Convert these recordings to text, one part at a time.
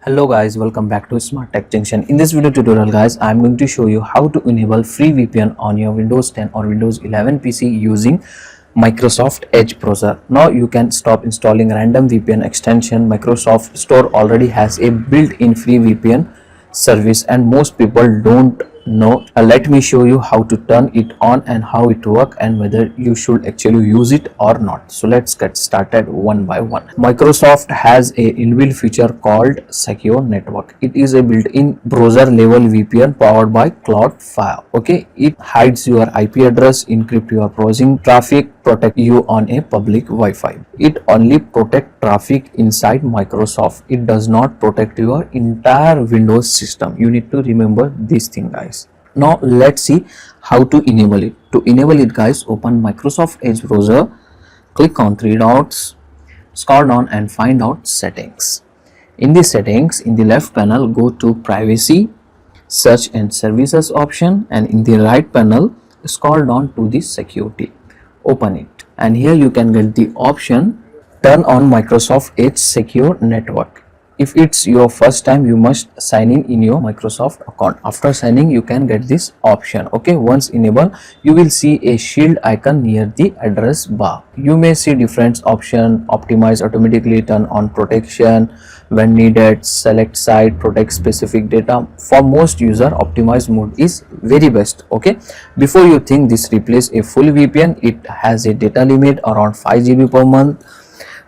Hello guys, welcome back to Smart Tech Junction. In this video tutorial guys, I am going to show you how to enable free VPN on your Windows 10 or Windows 11 PC using Microsoft Edge browser. Now you can stop installing random VPN extension. Microsoft Store already has a built-in free VPN service and most people don't know. Let me show you how to turn it on and how it works and whether you should actually use it or not. So let's get started one by one. Microsoft has a inbuilt feature called Secure Network. It is a built-in browser level VPN powered by Cloudflare. Okay, it hides your IP address, encrypt your browsing traffic, protect you on a public Wi-Fi. It only protects traffic inside Microsoft. It does not protect your entire Windows system. You need to remember this thing guys. Now let's see how to enable it. To enable it guys, open Microsoft Edge browser, click on three dots, scroll down and find out settings. In the settings, in the left panel, go to privacy, search and services option, and in the right panel, scroll down to the security. Open it, and here you can get the option turn on Microsoft Edge Secure Network. If it's your first time, you must sign in your Microsoft account. After signing, you can get this option. Okay, once enabled, you will see a shield icon near the address bar. You may see different options: optimize automatically, turn on protection when needed, select site, protect specific data. For most user, optimize mode is very best. Okay, before you think this replace a full VPN, it has a data limit around 5 GB per month.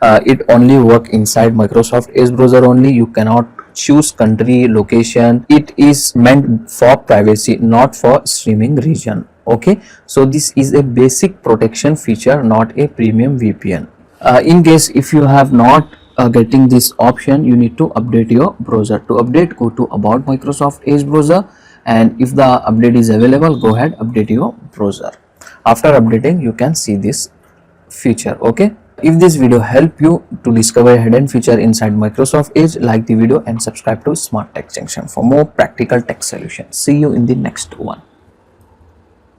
It only work inside Microsoft Edge browser only. You cannot choose country, location. It is meant for privacy, not for streaming region. Okay, so this is a basic protection feature, not a premium VPN. In case if you have not getting this option, you need to update your browser. To update, go to about Microsoft Edge browser, and if the update is available, go ahead, update your browser. After updating, you can see this feature. Okay, if this video helped you to discover a hidden feature inside Microsoft Edge, like the video and subscribe to Smart Tech Junction for more practical tech solutions. See you in the next one.